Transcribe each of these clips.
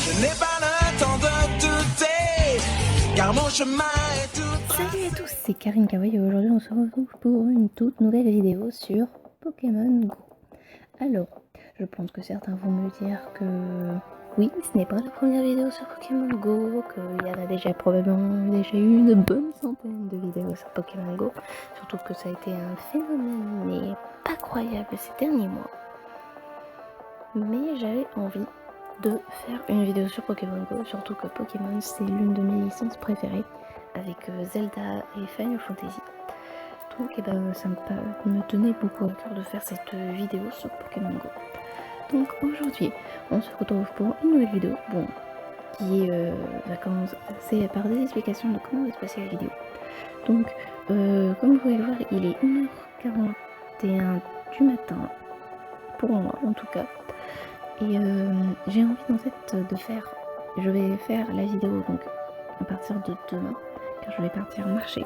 Je n'ai pas le temps de douter, car mon chemin est tout. Salut à tous, c'est Karine Kawaii et aujourd'hui on se retrouve pour une toute nouvelle vidéo sur Pokémon Go. Alors, je pense que certains vont me dire que oui, ce n'est pas la première vidéo sur Pokémon Go, qu'il y en a déjà probablement déjà eu une bonne centaine de vidéos sur Pokémon Go, surtout que ça a été un phénomène mais pas croyable ces derniers mois. Mais j'avais envie de faire une vidéo sur Pokémon Go, surtout que Pokémon c'est l'une de mes licences préférées avec Zelda et Final Fantasy. Donc ça me tenait beaucoup à cœur de faire cette vidéo sur Pokémon Go. Donc aujourd'hui on se retrouve pour une nouvelle vidéo, qui va commencer par des explications de comment va se passer la vidéo. Donc comme vous pouvez le voir, il est 1h41 du matin, pour moi en tout cas. Et j'ai envie je vais faire la vidéo donc à partir de demain, car je vais partir marcher.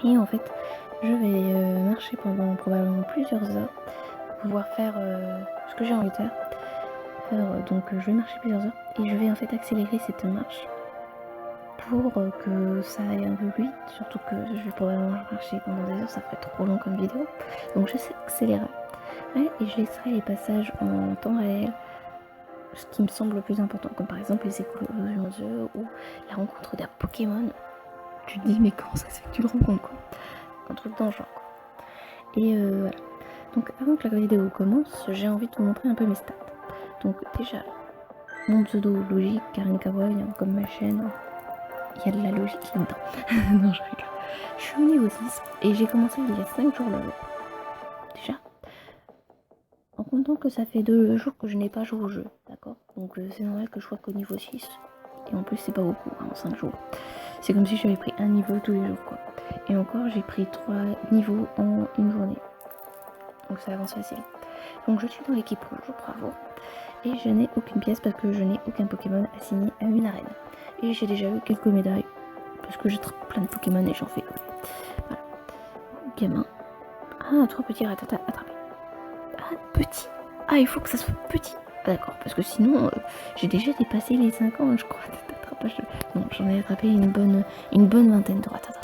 Et en fait, je vais marcher pendant probablement plusieurs heures pour pouvoir faire ce que j'ai envie de faire. Donc je vais marcher plusieurs heures et je vais en fait accélérer cette marche pour que ça aille un peu plus vite, surtout que je vais probablement marcher pendant des heures, ça ferait trop long comme vidéo. Donc je sais accélérer. Ouais, et je laisserai les passages en temps réel, ce qui me semble le plus important, comme par exemple les éclosions d'œufs ou la rencontre d'un Pokémon. Tu te dis mais comment ça se fait que tu le rencontres quoi? Un truc dans le genre quoi. Et voilà. Donc avant que la vidéo commence, j'ai envie de vous montrer un peu mes stats. Donc déjà, mon pseudo logique, Karine Kawaii, comme ma chaîne, il y a de la logique là-dedans. Non je rigole. Je suis au niveau 6 et j'ai commencé il y a 5 jours le jeu. Déjà. En comptant que ça fait 2 jours que je n'ai pas joué au jeu, d'accord? Donc c'est normal que je sois qu'au niveau 6. Et en plus c'est pas beaucoup, en 5 jours. C'est comme si j'avais pris un niveau tous les jours quoi. Et encore j'ai pris 3 niveaux en une journée. Donc ça avance facile. Donc je suis dans l'équipe rouge, bravo. Et je n'ai aucune pièce parce que je n'ai aucun Pokémon assigné à une arène. Et j'ai déjà eu quelques médailles parce que j'attrape plein de Pokémon et j'en fais. Voilà. Gamin. Ah, 3 petits ratatas attrapés. Ah, petit. Ah, il faut que ça soit petit. Ah, d'accord, parce que sinon, j'ai déjà dépassé les 5 ans, je crois, d'attrapage. Non, j'en ai attrapé une bonne vingtaine de ratatas.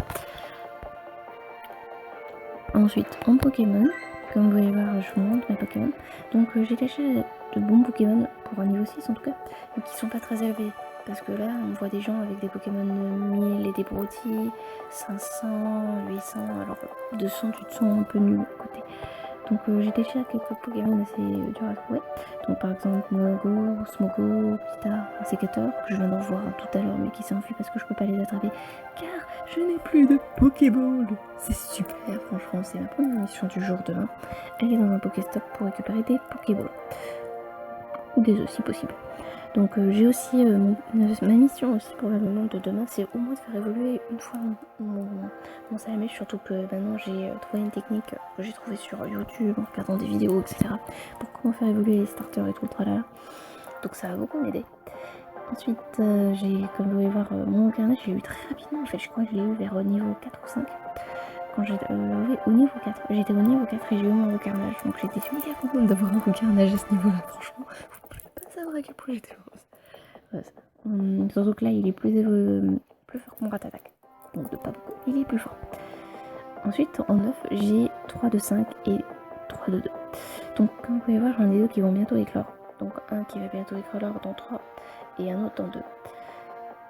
Ensuite, en Pokémon, comme vous pouvez voir, je vous montre mes Pokémon. Donc, j'ai déjà de bons Pokémon, pour un niveau 6 en tout cas, mais qui sont pas très élevés. Parce que là, on voit des gens avec des Pokémon 1000 et des Broutilles, 500, 800, alors 200, tu te sens un peu nul à côté. Donc j'ai déjà quelques Pokémon assez durs à trouver. Donc par exemple Mogo, Smogo, Pita, Sécateur, que je viens d'en voir tout à l'heure mais qui s'est enfui parce que je peux pas les attraper car je n'ai plus de Pokéball. C'est super, franchement, c'est ma première mission du jour demain. Aller dans un Pokéstop pour récupérer des Pokéballs. Ou des œufs si possible. Donc j'ai aussi ma mission aussi probablement de demain, c'est au moins de faire évoluer une fois mon salamèche, surtout que maintenant j'ai trouvé une technique que j'ai trouvée sur YouTube en regardant des vidéos etc. pour comment faire évoluer les starters et tout le tralala. Donc ça va beaucoup m'aider. Ensuite j'ai, comme vous pouvez voir, mon carnage j'ai eu très rapidement en fait, je crois que je l'ai eu vers niveau 4 ou 5. Quand j'étais au niveau 4, j'étais au niveau 4 et j'ai eu mon recarnage, donc j'étais super contente d'avoir un recarnage à ce niveau là, franchement. Savoir à quel point j'étais heureuse. Surtout que là il est plus fort que mon Ratatak. Donc de pas beaucoup, il est plus fort. Ensuite en 9 j'ai 3 de 5 et 3 de 2. Donc comme vous pouvez voir j'en ai 2 qui vont bientôt éclore. Donc un qui va bientôt éclore dans 3 et un autre dans 2.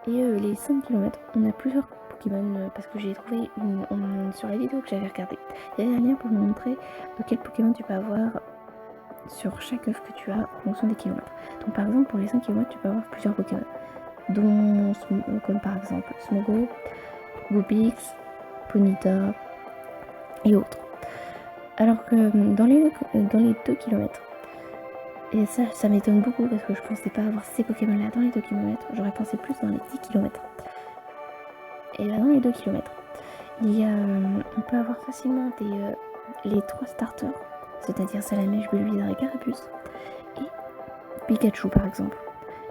Et les 5 km on a plusieurs Pokémon parce que j'ai trouvé sur la vidéo que j'avais regardée. Il y a un lien pour me montrer quel Pokémon tu peux avoir sur chaque œuf que tu as en fonction des kilomètres. Donc par exemple pour les 5 km tu peux avoir plusieurs Pokémon, dont comme par exemple Smogo, Vulpix, Ponyta et autres. Alors que dans les 2 km, et ça m'étonne beaucoup parce que je pensais pas avoir ces Pokémon là dans les 2 km, j'aurais pensé plus dans les 10 km. Et là dans les 2 km, on peut avoir facilement les 3 starters, c'est-à-dire Salamèche, Bulbizarre et Carapuce, et Pikachu par exemple.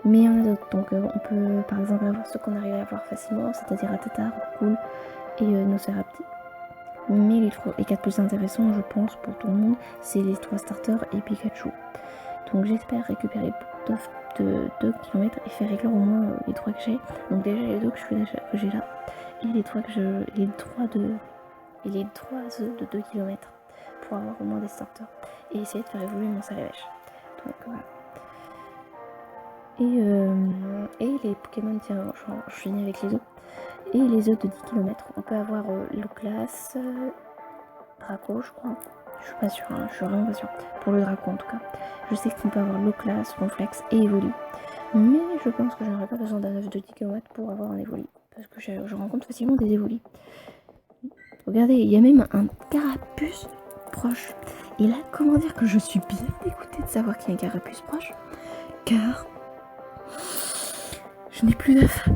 Mais il y en a d'autres, donc on peut par exemple avoir ce qu'on arrive à avoir facilement, c'est-à-dire Rattata, Cool et Nocérapti. Mais les 4 plus intéressants, je pense, pour tout le monde, c'est les 3 starters et Pikachu. Donc j'espère récupérer beaucoup d'offres de 2 km et faire éclore au moins les 3 que j'ai. Donc déjà les 2 que j'ai là et les 3 œufs de 2 km pour avoir au moins des starters et essayer de faire évoluer mon salvage. Donc voilà. Et les Pokémon, tiens, je finis avec les œufs. Et les œufs de 10 km, on peut avoir Loclas, Draco, je crois. Je suis pas sûre, hein, je suis vraiment pas sûre. Pour le Draco en tout cas. Je sais qu'on peut avoir Loclas, Ronflex et Evoli. Mais je pense que je n'aurai pas besoin d'un œuf de 10 km pour avoir un Evoli. Parce que je rencontre facilement des Evolis. Regardez, il y a même un Carapuce proche. Et là, comment dire que je suis bien dégoûtée de savoir qu'il y a un Carapuce proche. Car je n'ai plus d'œufs.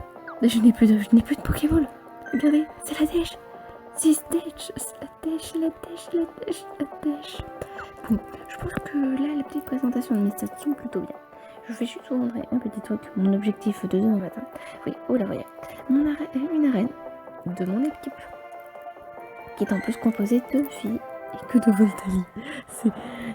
Je n'ai plus de Pokéball. Regardez, c'est la dèche. C'est la dèche. Bon, je pense que là, la petite présentation de mes stats sont plutôt bien. Je vais juste vous montrer un petit truc, mon objectif de demain matin. Oui, oh là, voyez. Une arène de mon équipe, qui est en plus composée de filles et que de Voltali.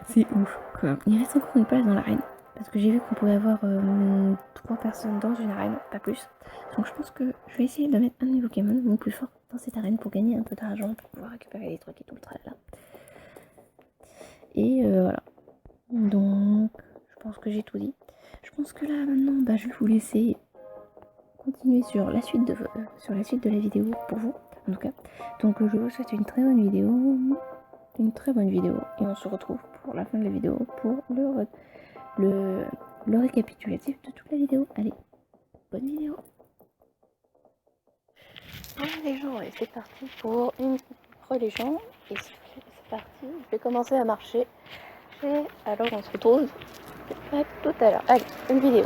C'est ouf, quoi. Il reste encore une place dans l'arène. Parce que j'ai vu qu'on pouvait avoir 3 personnes dans une arène, pas plus. Donc je pense que je vais essayer de mettre un de mes Pokémon, mon plus fort, dans cette arène pour gagner un peu d'argent, pour pouvoir récupérer des trucs et tout le tralala. Et voilà. Donc je pense que j'ai tout dit. Je pense que là maintenant, je vais vous laisser continuer sur la suite de la vidéo pour vous, en tout cas. Donc je vous souhaite une très bonne vidéo. Et on se retrouve pour la fin de la vidéo pour le récapitulatif de toute la vidéo. Allez, bonne vidéo. Voilà les gens, et c'est parti pour une religion. Et c'est parti, je vais commencer à marcher. Et alors on se retrouve à tout à l'heure. Allez, une vidéo.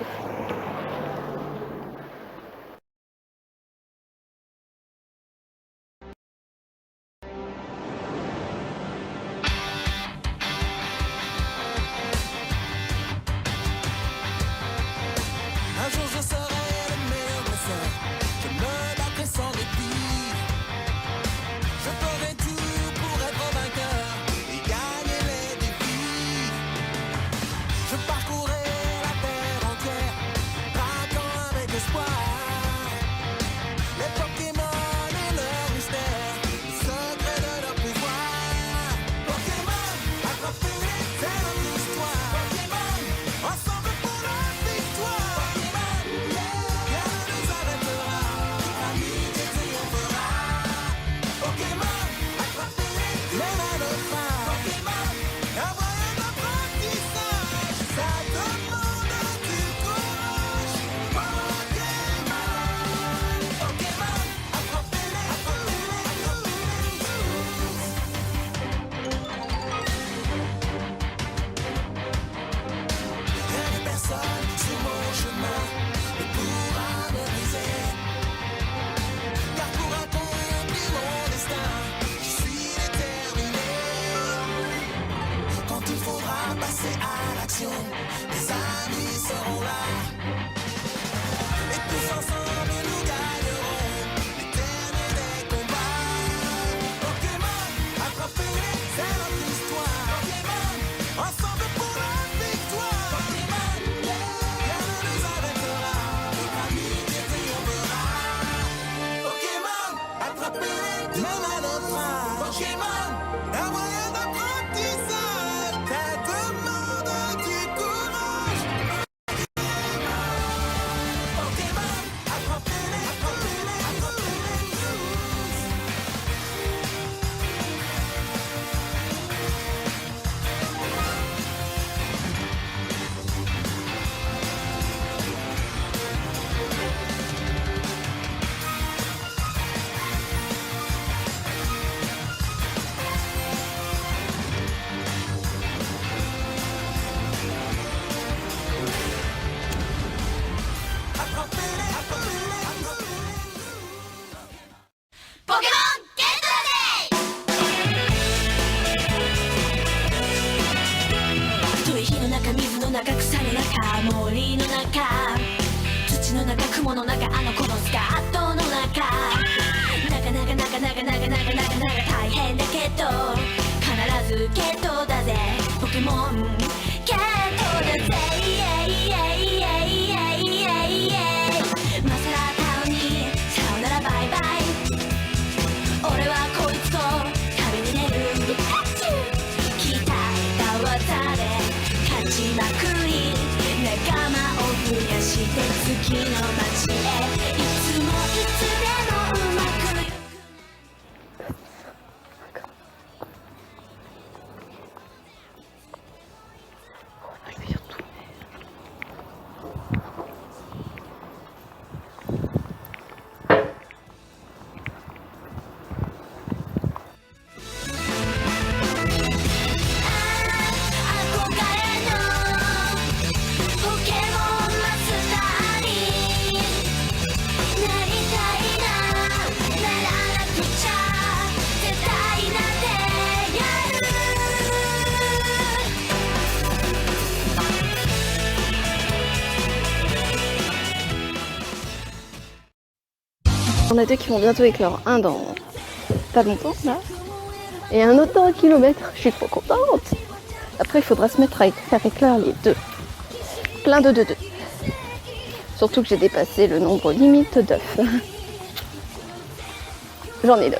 Un jour je serai le meilleur dresseur. Je me battrai sans répit. Je ferai tout pour être vainqueur et gagner les défis. Je parcourrai la terre entière, braquant avec espoir les Pokémon et leur mystère, le secret de leur pouvoir. Pokémon, attrapez-les, c'est notre histoire. Pokémon, ensemble pour la victoire. Rien ne nous arrêtera, l'amitié triomphera. Pokémon, attrapez-les, même à notre âge. Pokémon, un voyage d'apprentissage, ça demande du courage. Pokémon, attrapez-les, rien ni personne sur mon chemin ne pourra me briser. Car pour accomplir mon destin, je suis déterminé. Quand il faudra passer à l'action, mes amis seront là. Et tous ensemble nous gagnerons les derniers des combats. Pokémon, attrapez-les, c'est notre histoire. Pokémon, ensemble pour la victoire. Pokémon, rien ne nous arrêtera, notre amitié triomphera. Pokémon, attrapez-les, même à notre âge. Pokémon, un moyen d'apprentissage, ça demande du courage. Pokémon, attrapez-les, Pokémon Get Ready! 太い火の中、水の中、草の中、森の中、土の中、雲の中、あの子のスカートの中、なかなか大変だけど必ずゲットだぜ、ポケモンゲットだぜ、イエイイエイイエイして次の街へいつもいつでもうまくいくOn a deux qui vont bientôt éclore, un dans pas longtemps là, et un autre dans 1 kilomètre. Je suis trop contente. Après il faudra se mettre à faire éclore les deux. Plein de. Surtout que j'ai dépassé le nombre limite d'œufs. J'en ai 2.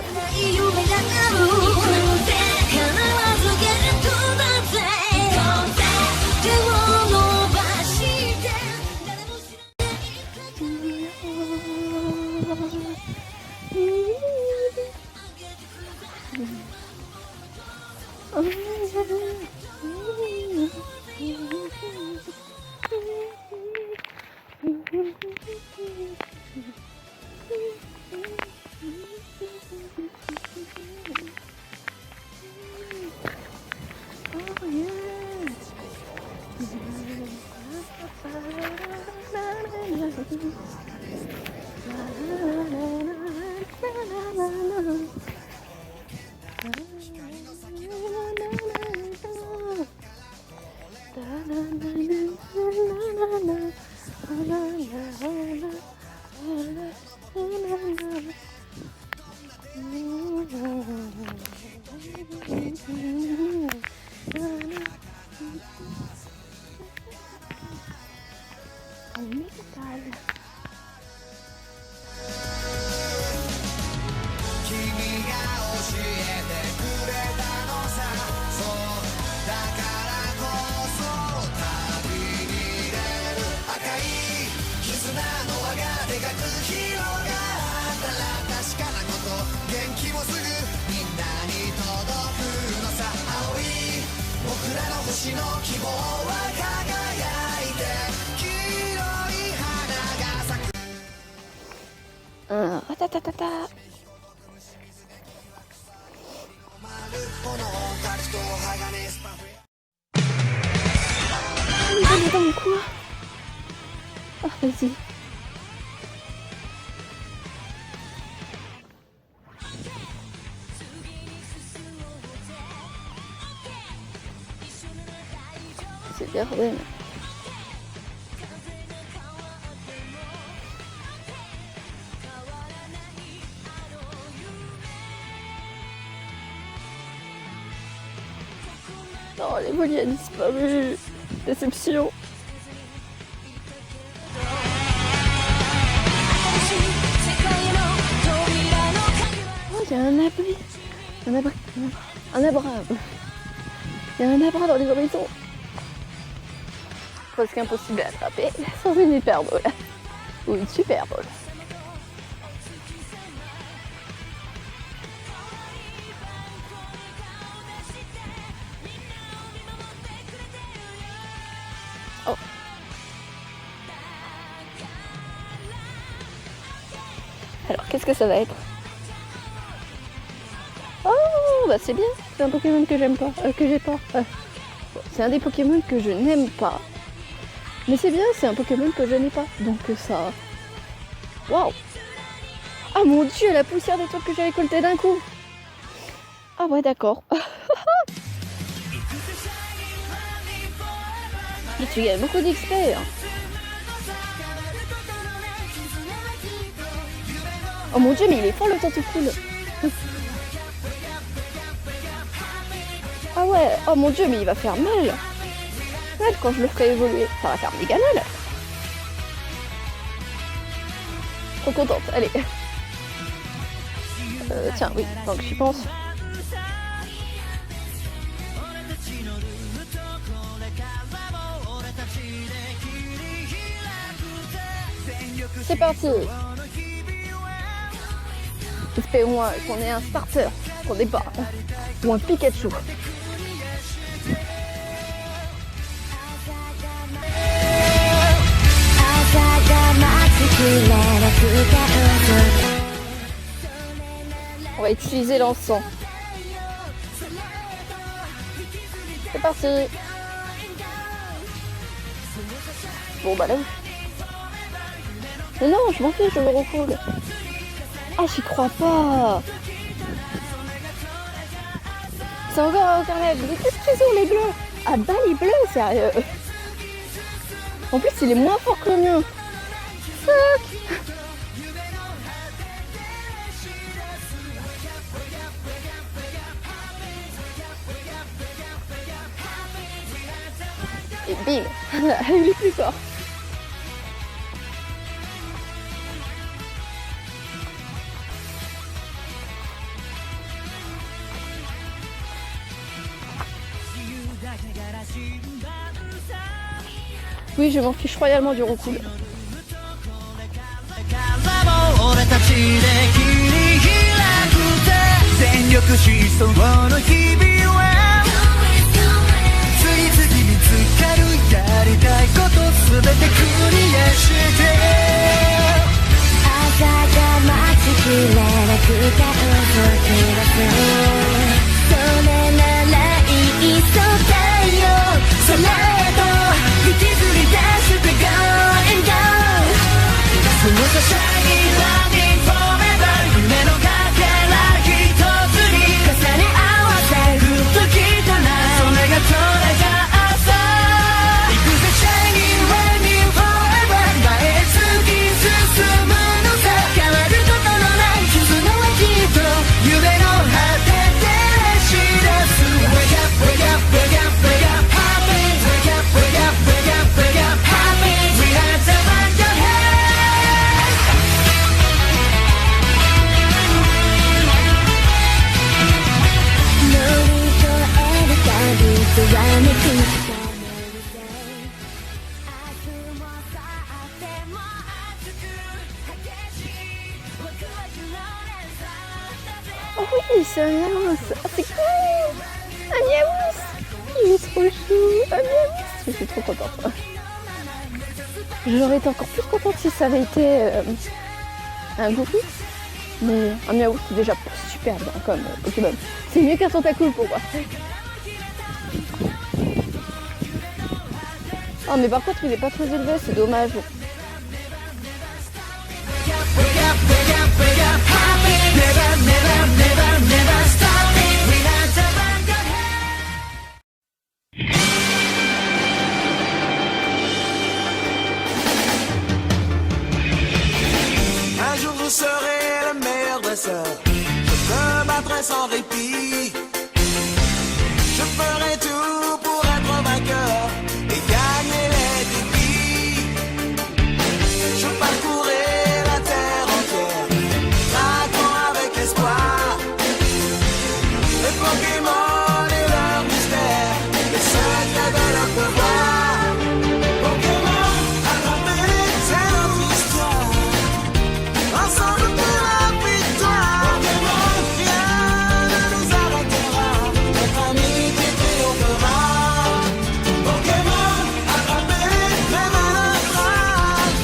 Dans quoi? Ah, vas-y. C'est bien, ouais. Oh, l'évoli a disparu. Déception. Oh, il y a un abri. Un abri. Un abri. Il y a un abri dans les horizons. Presque impossible à attraper sans une hyperbole. Ou une superbole. Oh. Alors, qu'est-ce que ça va être? Oh, bah c'est bien. C'est un Pokémon que j'aime pas, que j'ai pas. Bon, c'est un des Pokémon que je n'aime pas. Mais c'est bien, c'est un Pokémon que je n'ai pas. Donc ça... Waouh! Ah mon dieu, la poussière des trucs que j'ai récolté d'un coup! Ah ouais, d'accord. Et tu gagnes beaucoup d'XP. Hein. Oh mon dieu, mais il est fort le tentacule. Ah ouais, oh mon dieu, mais il va faire mal. Ouais, quand je le ferai évoluer, ça va faire méga mal. Trop contente, allez. Tiens, oui, donc j'y pense. C'est parti. J'espère au moins qu'on ait un starter, qu'on n'ait pas. Ou un Pikachu. On va utiliser l'encens. C'est parti. Bon bah là. Mais non, je m'en fiche, je le recoule. Ah, j'y crois pas. C'est encore un carnet. Mais qu'est-ce qu'ils ont les bleus? Ah bah les bleus, sérieux. En plus, il est moins fort que le mien. Fuck. Et bim. Il est plus fort. Oui, je m'en fiche royalement du recoul. 俺たちで切り開くぜ全力疾走の日々は次々見つかるやりたいこと全てクリアして朝が待ちきれなくて嘘き出すそれならいいそうだよそれと引きずり出して Go and go そのさしゃぎ Running forever 夢のかけら一つに重ね合わせふっときたらそれがそれが朝行くぜ Shining Running forever 前へ突き進むのさ変わることのない傷のはきっと夢の果て照らし出す Wake up, wake up, wake up, wake up Happy Wake up, wake up, wake up, wake up Happy We had the back of head 乗り越える旅とわめく明日もさあっても熱く激しいワクワクの連鎖 Oh oui, c'est un Miaous. Ah, c'est cool. Un Miaous. Il est trop chou. Un Miaous. Je suis trop contente. J'aurais été encore plus contente si ça avait été un Goofy. Mais un Miaous, c'est déjà super bien comme Pokémon. C'est mieux qu'un Tentacool pour moi. Oh, mais par contre, il est pas très élevé, c'est dommage. Wake up, wake up, wake up Happy Never, never, never, never stopping We had the back of head Un jour vous serez le meilleur dresseur Je me battrai sans répit Je ferai tout pour être vainqueur Et gagner les défis Je parcourrai la terre entière Traquant avec espoir Les Pokémon et leur mystère Les secrets de leur pouvoir Pokémon, attrapez-les, c'est notre histoire Ensemble pour la victoire Pokémon, rien ne nous arrêtera Notre amitié triomphera Pokémon, attrapez-les, même à notre âge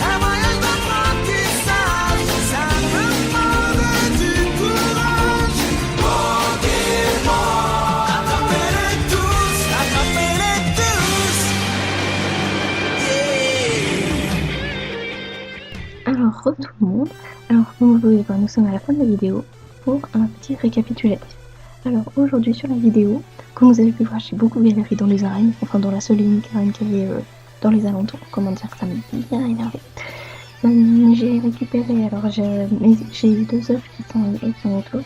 Un voyage d'apprentissage Ça demande du courage Pokémon, attrapez-les tous Yeah Alors, re tout le monde. Alors, comme vous pouvez voir, nous sommes à la fin de la vidéo pour un petit récapitulatif. Alors, aujourd'hui sur la vidéo, comme vous avez pu voir, j'ai beaucoup galéré dans les arènes, enfin dans la seule unique arène qu'il y avait dans les alentours. Comment dire, ça m'a bien énervé. J'ai récupéré, alors j'ai eu 2 œufs qui sont autour.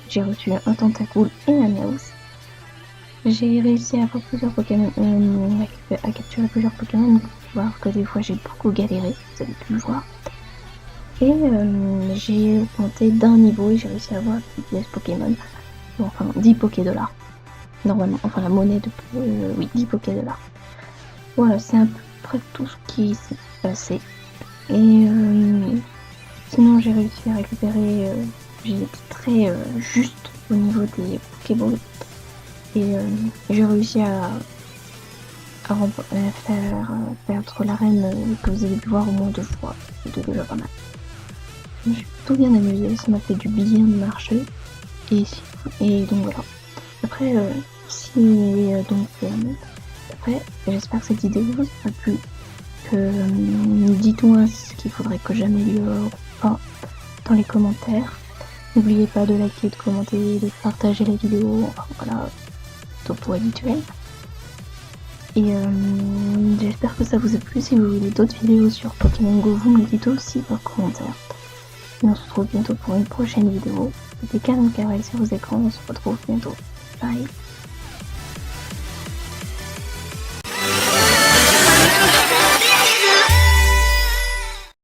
J'ai reçu un Tentacool et un Miaous. J'ai réussi à avoir plusieurs Pokémon, à capturer plusieurs Pokémon. Vous pouvez voir que des fois j'ai beaucoup galéré, vous avez pu le voir. Et j'ai augmenté d'un niveau et j'ai réussi à avoir 10 pièces Pokémon. Enfin 10 Poké-dollars. Normalement, enfin la monnaie de... oui, 10 Poké-dollars. Voilà, c'est à peu près tout ce qui s'est passé. Et sinon j'ai réussi à récupérer, j'ai été très juste au niveau des Pokéballs. Et j'ai réussi à faire perdre l'arène que vous avez pu voir au moins 2 fois. C'était déjà pas mal. Je me suis plutôt bien amusée, ça m'a fait du bien de marcher. Et donc voilà. Après, après, j'espère que cette vidéo vous a plu. Dites-moi ce qu'il faudrait que j'améliore ou pas dans les commentaires. N'oubliez pas de liker, de commenter, de partager la vidéo. Enfin voilà, topo habituel. Et j'espère que ça vous a plu. Si vous voulez d'autres vidéos sur Pokémon Go, vous me le dites aussi dans les commentaires. Et on se retrouve bientôt pour une prochaine vidéo. C'était Karen Carrel sur vos écrans. On se retrouve bientôt. Bye.